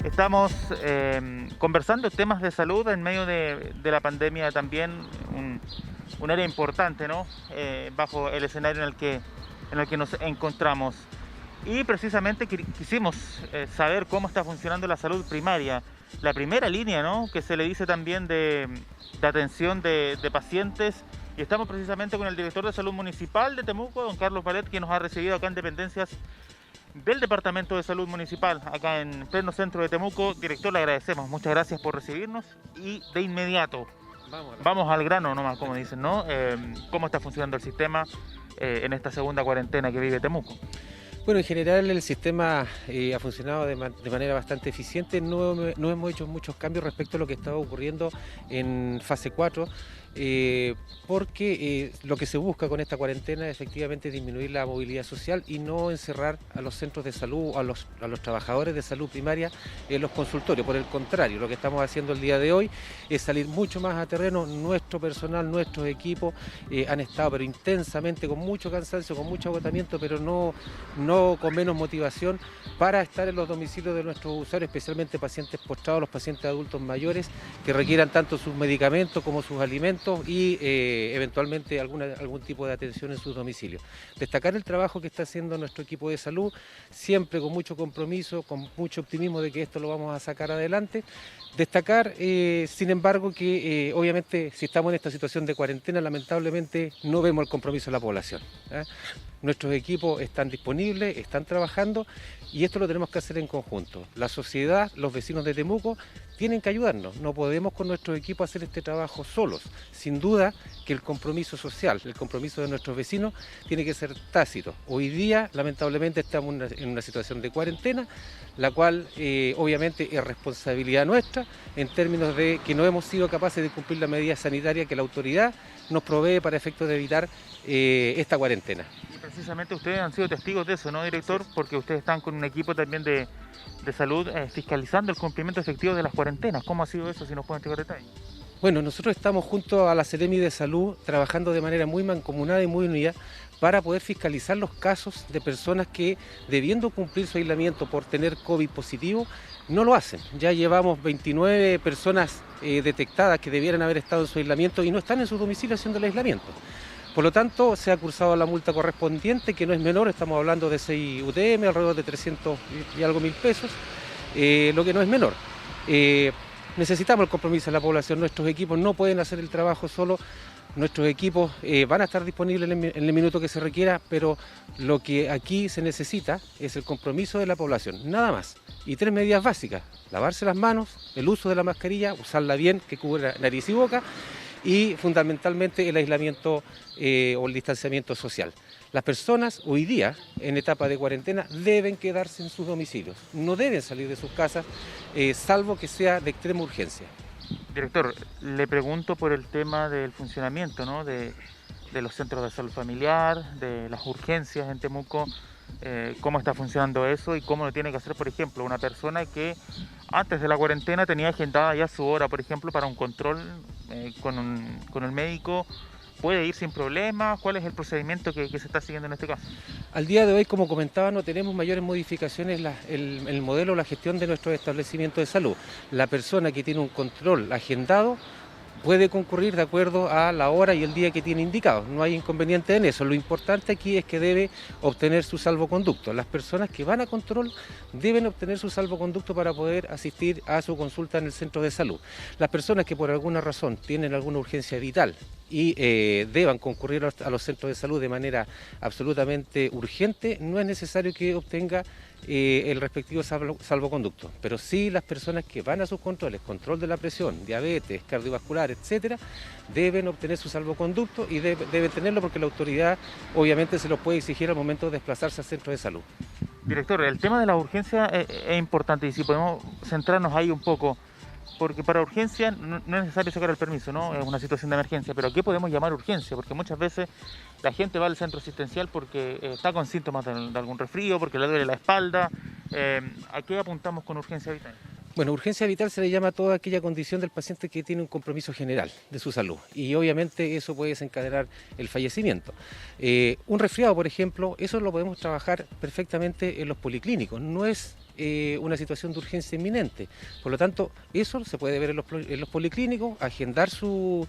Estamos conversando temas de salud en medio de la pandemia también, un área importante, ¿no? Bajo el escenario en el que nos encontramos. Y precisamente quisimos saber cómo está funcionando la salud primaria, la primera línea, ¿no? Que se le dice también de atención de pacientes. Y estamos precisamente con el director de salud municipal de Temuco, don Carlos Valet, que nos ha recibido acá en dependencias del Departamento de Salud Municipal, acá en pleno centro de Temuco. Director, le agradecemos, muchas gracias por recibirnos y de inmediato vamos al grano nomás, como dicen, ¿no? ¿Cómo está funcionando el sistema en esta segunda cuarentena que vive Temuco? Bueno, en general el sistema ha funcionado de manera bastante eficiente. No hemos hecho muchos cambios respecto a lo que estaba ocurriendo en fase 4, porque lo que se busca con esta cuarentena es efectivamente disminuir la movilidad social y no encerrar a los centros de salud, a los trabajadores de salud primaria en los consultorios. Por el contrario, lo que estamos haciendo el día de hoy es salir mucho más a terreno. Nuestro personal, nuestros equipos han estado pero intensamente, con mucho cansancio, con mucho agotamiento, pero no con menos motivación para estar en los domicilios de nuestros usuarios, especialmente pacientes postrados, los pacientes adultos mayores que requieran tanto sus medicamentos como sus alimentos y eventualmente algún tipo de atención en sus domicilios. Destacar el trabajo que está haciendo nuestro equipo de salud, siempre con mucho compromiso, con mucho optimismo de que esto lo vamos a sacar adelante. Destacar, sin embargo, que obviamente si estamos en esta situación de cuarentena, lamentablemente no vemos el compromiso de la población. Nuestros equipos están disponibles, están trabajando y esto lo tenemos que hacer en conjunto. La sociedad, los vecinos de Temuco tienen que ayudarnos. No podemos con nuestros equipos hacer este trabajo solos. Sin duda que el compromiso social, el compromiso de nuestros vecinos tiene que ser tácito. Hoy día, lamentablemente, estamos en una situación de cuarentena, la cual obviamente es responsabilidad nuestra en términos de que no hemos sido capaces de cumplir la medida sanitaria que la autoridad nos provee para efectos de evitar esta cuarentena. Y precisamente ustedes han sido testigos de eso, ¿no, director? Porque ustedes están con un equipo también de salud fiscalizando el cumplimiento efectivo de las cuarentenas. ¿Cómo ha sido eso? Si nos pueden explicar detalles. Bueno, nosotros estamos junto a la Seremi de Salud trabajando de manera muy mancomunada y muy unida para poder fiscalizar los casos de personas que, debiendo cumplir su aislamiento por tener COVID positivo, no lo hacen. Ya llevamos 29 personas detectadas que debieran haber estado en su aislamiento y no están en su domicilio haciendo el aislamiento. Por lo tanto, se ha cursado la multa correspondiente, que no es menor, estamos hablando de 6 UTM, alrededor de 300 y algo mil pesos, lo que no es menor. Necesitamos el compromiso de la población, nuestros equipos no pueden hacer el trabajo solo, nuestros equipos van a estar disponibles en el minuto que se requiera, pero lo que aquí se necesita es el compromiso de la población, nada más. Y 3 medidas básicas: lavarse las manos, el uso de la mascarilla, usarla bien, que cubra nariz y boca, y fundamentalmente el aislamiento o el distanciamiento social. Las personas hoy día, en etapa de cuarentena, deben quedarse en sus domicilios, no deben salir de sus casas, salvo que sea de extrema urgencia. Director, le pregunto por el tema del funcionamiento, ¿no? de los centros de salud familiar, de las urgencias en Temuco, cómo está funcionando eso y cómo lo tiene que hacer, por ejemplo, una persona que antes de la cuarentena tenía agendada ya su hora, por ejemplo, para un control con el médico. ¿Puede ir sin problema? ¿Cuál es el procedimiento que se está siguiendo en este caso? Al día de hoy, como comentaba, no tenemos mayores modificaciones en el modelo o la gestión de nuestros establecimientos de salud. La persona que tiene un control agendado puede concurrir de acuerdo a la hora y el día que tiene indicado. No hay inconveniente en eso. Lo importante aquí es que debe obtener su salvoconducto. Las personas que van a control deben obtener su salvoconducto para poder asistir a su consulta en el centro de salud. Las personas que por alguna razón tienen alguna urgencia vital y deban concurrir a los centros de salud de manera absolutamente urgente, no es necesario que obtenga el respectivo salvoconducto, pero sí las personas que van a sus controles, control de la presión, diabetes, cardiovascular, etcétera, deben obtener su salvoconducto y deben tenerlo porque la autoridad obviamente se lo puede exigir al momento de desplazarse al centro de salud. Director, el tema de la urgencia es importante y si podemos centrarnos ahí un poco, porque para urgencia no es necesario sacar el permiso, ¿no? Es una situación de emergencia, pero ¿a qué podemos llamar urgencia? Porque muchas veces la gente va al centro asistencial porque está con síntomas de algún resfrío, porque le duele la espalda. ¿A qué apuntamos con urgencia vital? Bueno, urgencia vital se le llama a toda aquella condición del paciente que tiene un compromiso general de su salud y obviamente eso puede desencadenar el fallecimiento. Un resfriado, por ejemplo, eso lo podemos trabajar perfectamente en los policlínicos, no es una situación de urgencia inminente. Por lo tanto, eso se puede ver en los policlínicos, agendar su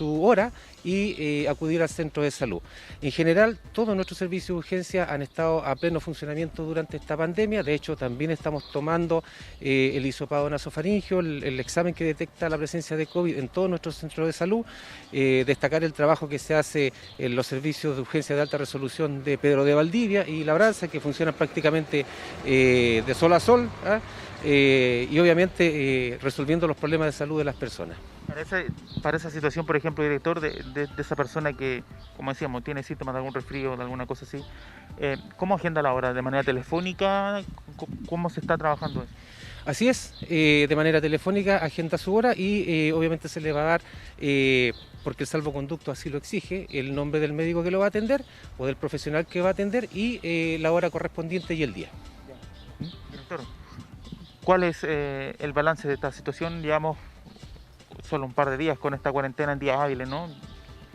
hora y acudir al centro de salud. En general, todos nuestros servicios de urgencia han estado a pleno funcionamiento durante esta pandemia. De hecho, también estamos tomando el hisopado nasofaringio, el examen que detecta la presencia de COVID en todos nuestros centros de salud. Destacar el trabajo que se hace en los servicios de urgencia de alta resolución de Pedro de Valdivia y Labranza, que funcionan prácticamente de sol a sol, y obviamente resolviendo los problemas de salud de las personas. Para esa situación, por ejemplo, director, de esa persona que, como decíamos, tiene síntomas de algún resfrío o de alguna cosa así, ¿cómo agenda la hora? ¿De manera telefónica? ¿Cómo se está trabajando eso? Así es, de manera telefónica agenda su hora y obviamente se le va a dar, porque el salvoconducto así lo exige, el nombre del médico que lo va a atender o del profesional que va a atender y la hora correspondiente y el día. Director, ¿cuál es el balance de esta situación? Llevamos solo un par de días con esta cuarentena en días hábiles, ¿no?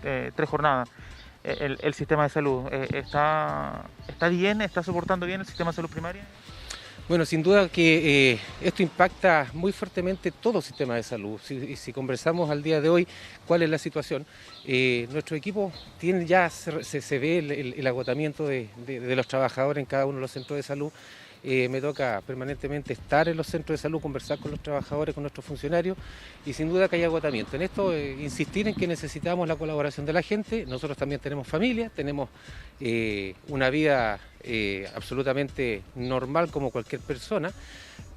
3 jornadas. El sistema de salud, ¿está bien? ¿Está soportando bien el sistema de salud primaria? Bueno, sin duda que esto impacta muy fuertemente todo el sistema de salud. Si conversamos al día de hoy cuál es la situación, nuestro equipo tiene ya, se ve el agotamiento de los trabajadores en cada uno de los centros de salud. Me toca permanentemente estar en los centros de salud, conversar con los trabajadores, con nuestros funcionarios y sin duda que hay agotamiento. En esto insistir en que necesitamos la colaboración de la gente. Nosotros también tenemos familia, tenemos una vida absolutamente normal como cualquier persona,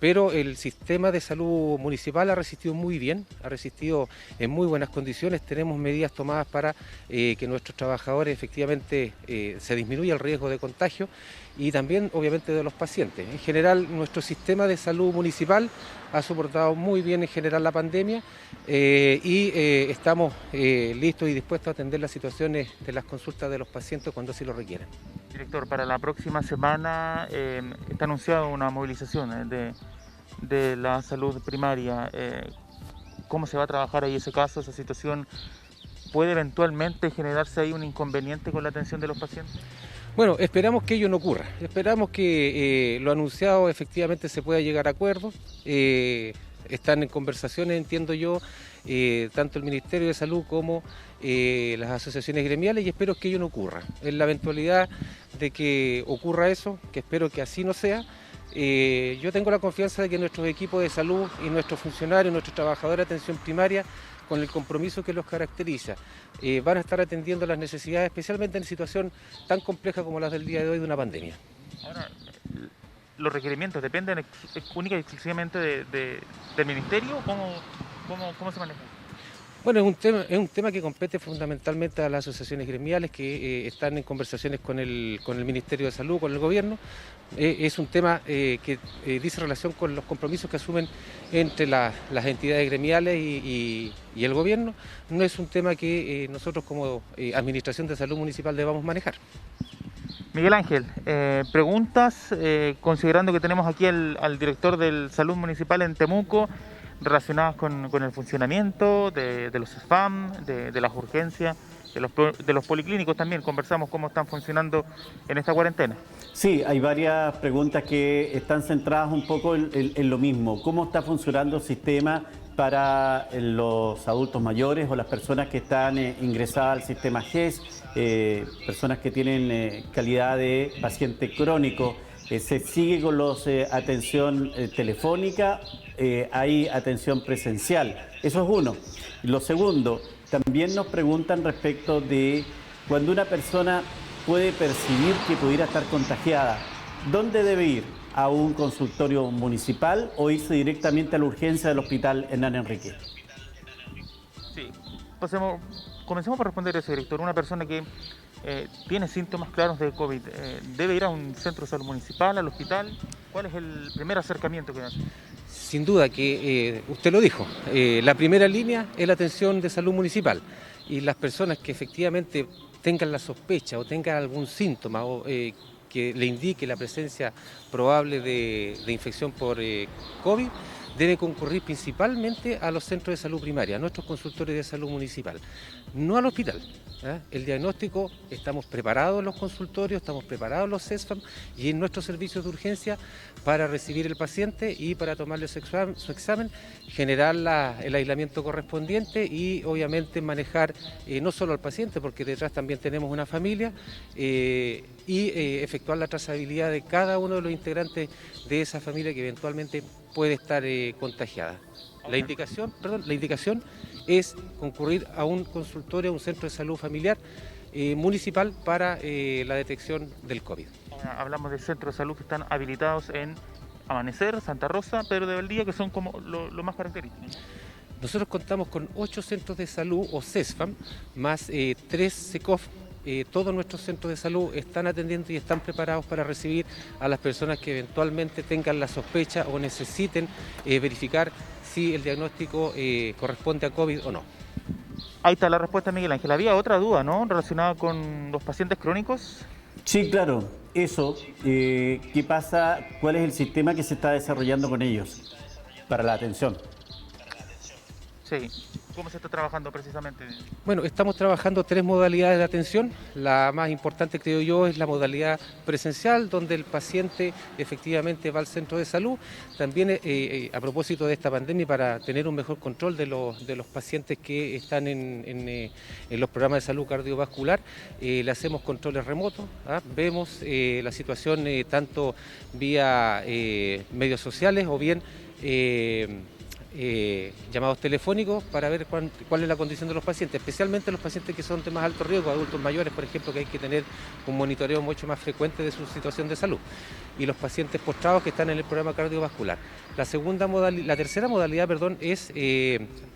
pero el sistema de salud municipal ha resistido muy bien, ha resistido en muy buenas condiciones. Tenemos medidas tomadas para que nuestros trabajadores efectivamente se disminuya el riesgo de contagio y también obviamente de los pacientes. En general nuestro sistema de salud municipal ha soportado muy bien en general la pandemia y estamos listos y dispuestos a atender las situaciones de las consultas de los pacientes cuando así lo requieran. Director, para la próxima semana está anunciada una movilización de la salud primaria. ¿Cómo se va a trabajar ahí ese caso, esa situación? ¿Puede eventualmente generarse ahí un inconveniente con la atención de los pacientes? Bueno, esperamos que ello no ocurra. Esperamos que lo anunciado efectivamente se pueda llegar a acuerdos. Están en conversaciones, entiendo yo, tanto el Ministerio de Salud como las asociaciones gremiales y espero que ello no ocurra. En la eventualidad de que ocurra eso, que espero que así no sea, yo tengo la confianza de que nuestros equipos de salud y nuestros funcionarios, nuestros trabajadores de atención primaria, con el compromiso que los caracteriza, van a estar atendiendo las necesidades, especialmente en situación tan compleja como las del día de hoy de una pandemia. Ahora, ¿los requerimientos dependen única y exclusivamente del Ministerio? ¿Cómo se maneja? Bueno, es un tema que compete fundamentalmente a las asociaciones gremiales que están en conversaciones con el Ministerio de Salud, con el Gobierno. Es un tema que dice relación con los compromisos que asumen entre las entidades gremiales y el Gobierno. No es un tema que nosotros como Administración de Salud Municipal debamos manejar. Miguel Ángel, preguntas, considerando que tenemos aquí al director de Salud Municipal en Temuco, relacionadas con el funcionamiento de los SFAM, de las urgencias, de los policlínicos también. Conversamos cómo están funcionando en esta cuarentena. Sí, hay varias preguntas que están centradas un poco en lo mismo. ¿Cómo está funcionando el sistema para los adultos mayores o las personas que están ingresadas al sistema GES, personas que tienen calidad de paciente crónico? ¿Se sigue con los atención telefónica? ¿Hay atención presencial? Eso es uno. Lo segundo, también nos preguntan respecto de cuando una persona puede percibir que pudiera estar contagiada, ¿dónde debe ir? ¿A un consultorio municipal o irse directamente a la urgencia del hospital Hernán Enrique? Sí, comencemos por responder eso, director. Una persona que tiene síntomas claros de COVID, ¿debe ir a un centro de salud municipal, al hospital? ¿Cuál es el primer acercamiento que hace? Sin duda que usted lo dijo, la primera línea es la atención de salud municipal y las personas que efectivamente tengan la sospecha o tengan algún síntoma o que le indique la presencia probable de infección por COVID, deben concurrir principalmente a los centros de salud primaria, a nuestros consultorios de salud municipal, no al hospital. El diagnóstico, estamos preparados en los consultorios, estamos preparados en los CESFAM y en nuestros servicios de urgencia para recibir el paciente y para tomarle su examen, generar el aislamiento correspondiente y obviamente manejar no solo al paciente, porque detrás también tenemos una familia, y efectuar la trazabilidad de cada uno de los integrantes de esa familia que eventualmente puede estar contagiada. La indicación es concurrir a un consultorio, a un centro de salud familiar municipal para la detección del COVID. Hablamos de centros de salud que están habilitados en Amanecer, Santa Rosa, Pedro de Valdivia, que son como lo más característico. Nosotros contamos con 8 centros de salud o CESFAM, más 3 SECOF. Todos nuestros centros de salud están atendiendo y están preparados para recibir a las personas que eventualmente tengan la sospecha o necesiten verificar si el diagnóstico corresponde a COVID o no. Ahí está la respuesta, Miguel Ángel. Había otra duda, ¿no?, relacionada con los pacientes crónicos. Sí, claro, eso. ¿Qué pasa? ¿Cuál es el sistema que se está desarrollando con ellos para la atención? Sí. ¿Cómo se está trabajando precisamente? Bueno, estamos trabajando 3 modalidades de atención. La más importante, creo yo, es la modalidad presencial, donde el paciente efectivamente va al centro de salud. También a propósito de esta pandemia, para tener un mejor control de los pacientes que están en los programas de salud cardiovascular, le hacemos controles remotos. Vemos la situación tanto vía medios sociales o bien llamados telefónicos para ver cuál es la condición de los pacientes, especialmente los pacientes que son de más alto riesgo, adultos mayores, por ejemplo, que hay que tener un monitoreo mucho más frecuente de su situación de salud, y los pacientes postrados que están en el programa cardiovascular. La tercera modalidad, es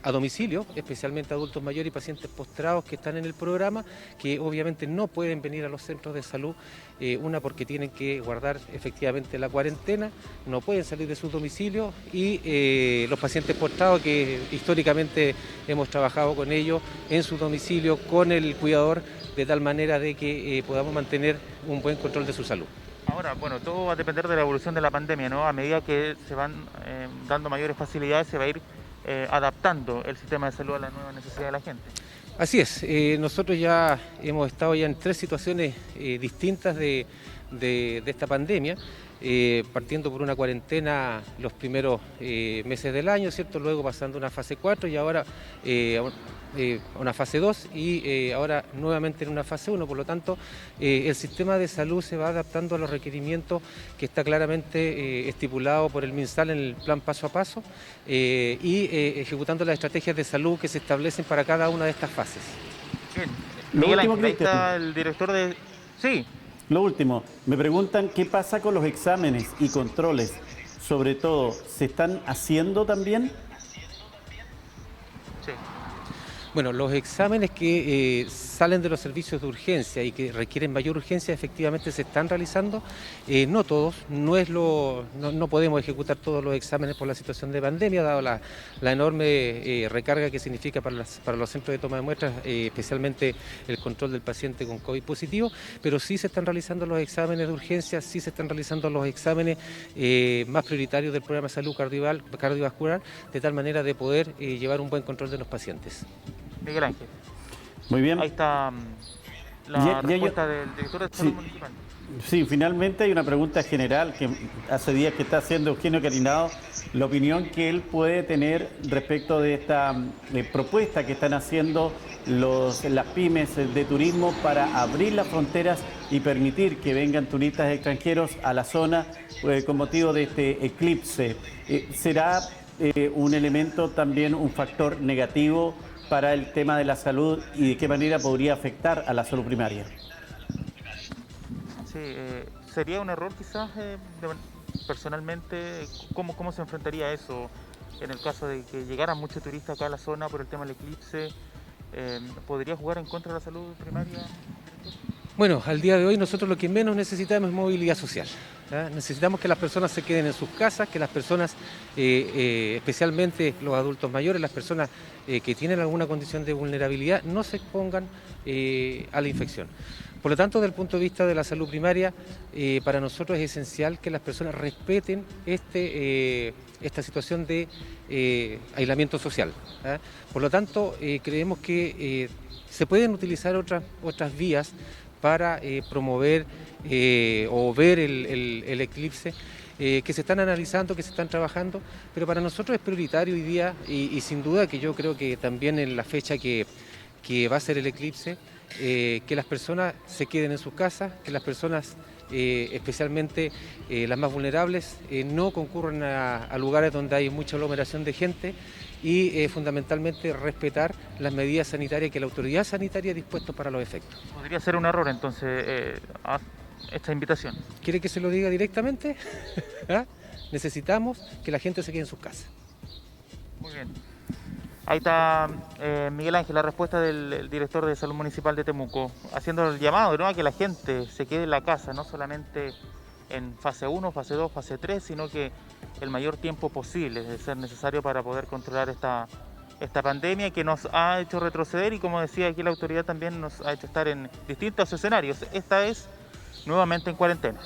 a domicilio, especialmente adultos mayores y pacientes postrados que están en el programa, que obviamente no pueden venir a los centros de salud, porque tienen que guardar efectivamente la cuarentena, no pueden salir de sus domicilios, y los pacientes postrados que históricamente hemos trabajado con ellos en su domicilio con el cuidador, de tal manera de que podamos mantener un buen control de su salud. Ahora, bueno, todo va a depender de la evolución de la pandemia, ¿no? A medida que se van dando mayores facilidades, se va a ir adaptando el sistema de salud a las nuevas necesidades de la gente. Así es, nosotros ya hemos estado ya en 3 situaciones distintas de esta pandemia, partiendo por una cuarentena los primeros meses del año, ¿cierto? Luego pasando a una fase 4 y ahora a una fase 2 y ahora nuevamente en una fase 1. Por lo tanto, el sistema de salud se va adaptando a los requerimientos que está claramente estipulado por el MinSal en el plan paso a paso, y ejecutando las estrategias de salud que se establecen para cada una de estas fases. Bien. Miguel Ángel, ahí está el director de... Sí. Lo último, me preguntan qué pasa con los exámenes y controles. Sobre todo, ¿se están haciendo también? Sí. Bueno, los exámenes que salen de los servicios de urgencia y que requieren mayor urgencia efectivamente se están realizando, no todos, no podemos ejecutar todos los exámenes por la situación de pandemia, dado la enorme recarga que significa para los centros de toma de muestras, especialmente el control del paciente con COVID positivo, pero sí se están realizando los exámenes de urgencia, sí se están realizando los exámenes más prioritarios del programa de salud cardiovascular, de tal manera de poder llevar un buen control de los pacientes. Miguel Ángel. Muy bien. Ahí está la respuesta del director de salud municipal. Sí, finalmente hay una pregunta general que hace días que está haciendo Eugenio Carinado, la opinión que él puede tener respecto de esta propuesta que están haciendo las pymes de turismo para abrir las fronteras y permitir que vengan turistas extranjeros a la zona con motivo de este eclipse. ¿Será un elemento también, un factor negativo para el tema de la salud y de qué manera podría afectar a la salud primaria? Sí, sería un error quizás, personalmente, ¿cómo se enfrentaría a eso en el caso de que llegaran muchos turistas acá a la zona por el tema del eclipse? ¿Podría jugar en contra de la salud primaria? Bueno, al día de hoy nosotros lo que menos necesitamos es movilidad social. Necesitamos que las personas se queden en sus casas, que las personas, especialmente los adultos mayores, las personas que tienen alguna condición de vulnerabilidad, no se expongan a la infección. Por lo tanto, desde el punto de vista de la salud primaria, para nosotros es esencial que las personas respeten esta situación de aislamiento social. Por lo tanto, creemos que se pueden utilizar otras vías para promover o ver el eclipse, que se están analizando, que se están trabajando, pero para nosotros es prioritario hoy día y sin duda que yo creo que también en la fecha que va a ser el eclipse, que las personas se queden en sus casas, que las personas, especialmente las más vulnerables, no concurran a lugares donde hay mucha aglomeración de gente y fundamentalmente respetar las medidas sanitarias que la autoridad sanitaria ha dispuesto para los efectos. Podría ser un error entonces esta invitación. ¿Quiere que se lo diga directamente? Necesitamos que la gente se quede en sus casas. Muy bien. Ahí está Miguel Ángel, la respuesta del director de Salud Municipal de Temuco, haciendo el llamado, ¿no?, a que la gente se quede en la casa, no solamente en fase 1, fase 2, fase 3, sino que el mayor tiempo posible de ser necesario para poder controlar esta pandemia que nos ha hecho retroceder y, como decía aquí la autoridad, también nos ha hecho estar en distintos escenarios. Esta es nuevamente en cuarentena.